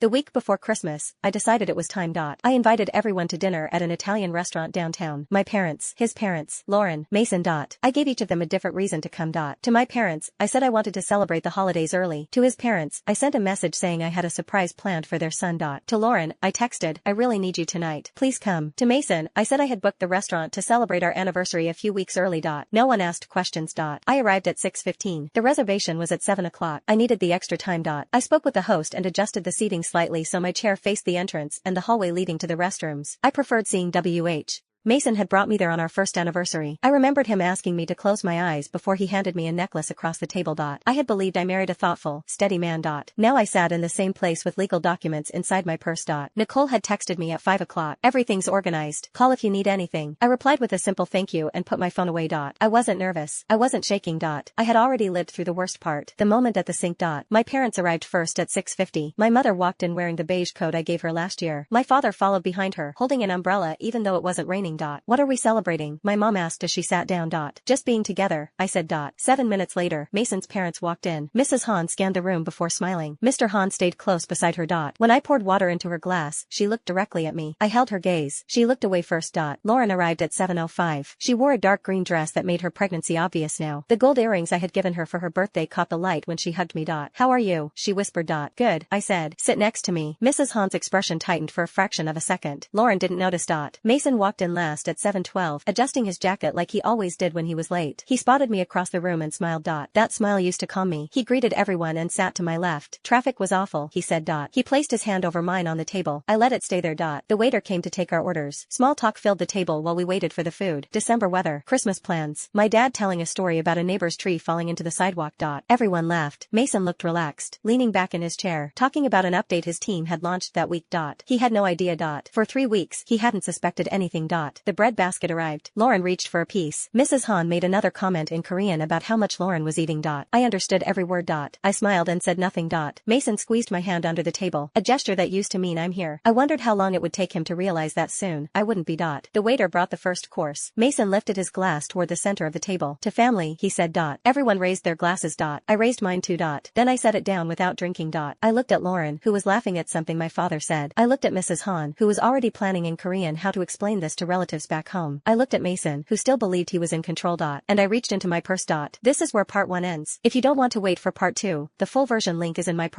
The week before Christmas, I decided it was time. I invited everyone to dinner at an Italian restaurant downtown. My parents, his parents, Lauren, Mason. I gave each of them a different reason to come. To my parents, I said I wanted to celebrate the holidays early. To his parents, I sent a message saying I had a surprise planned for their son. To Lauren, I texted, I really need you tonight. Please come. To Mason, I said I had booked the restaurant to celebrate our anniversary a few weeks early. No one asked questions. I arrived at 6:15. The reservation was at 7 o'clock. I needed the extra time. I spoke with the host and adjusted the seating slightly so my chair faced the entrance and the hallway leading to the restrooms. I preferred seeing WH. Mason had brought me there on our first anniversary. I remembered him asking me to close my eyes before he handed me a necklace across the table. I had believed I married a thoughtful, steady man. Now I sat in the same place with legal documents inside my purse. Nicole had texted me at 5 o'clock. Everything's organized. Call if you need anything. I replied with a simple thank you and put my phone away. I wasn't nervous. I wasn't shaking. I had already lived through the worst part. The moment at the sink. My parents arrived first at 6:50. My mother walked in wearing the beige coat I gave her last year. My father followed behind her, holding an umbrella even though it wasn't raining. What are we celebrating? My mom asked as she sat down. Just being together, I said. 7 minutes later, Mason's parents walked in. Mrs. Hahn scanned the room before smiling. Mr. Hahn stayed close beside her. When I poured water into her glass, she looked directly at me. I held her gaze. She looked away first. Lauren arrived at 7:05. She wore a dark green dress that made her pregnancy obvious now. The gold earrings I had given her for her birthday caught the light when she hugged me. How are you? She whispered. Good, I said. Sit next to me. Mrs. Hahn's expression tightened for a fraction of a second. Lauren didn't notice. Mason walked in last at 7:12, adjusting his jacket like he always did when he was late. He spotted me across the room and smiled. That smile used to calm me. He greeted everyone and sat to my left. Traffic was awful, he said. He placed his hand over mine on the table. I let it stay there. The waiter came to take our orders. Small talk filled the table while we waited for the food. December weather, Christmas plans, my dad telling a story about a neighbor's tree falling into the sidewalk. Everyone laughed. Mason looked relaxed, leaning back in his chair, talking about an update his team had launched that week. He had no idea. For 3 weeks, he hadn't suspected anything. The bread basket arrived. Lauren reached for a piece. Mrs. Hahn made another comment in Korean about how much Lauren was eating. I understood every word. I smiled and said nothing. Mason squeezed my hand under the table, a gesture that used to mean I'm here. I wondered how long it would take him to realize that soon I wouldn't be. The waiter brought the first course. Mason lifted his glass toward the center of the table. To family, he said. Everyone raised their glasses. I raised mine too. Then I set it down without drinking. I looked at Lauren, who was laughing at something my father said. I looked at Mrs. Hahn, who was already planning in Korean how to explain this to relatives back home. I looked at Mason, who still believed he was in control. And I reached into my purse. This is where part 1 ends. If you don't want to wait for part 2, the full version link is in my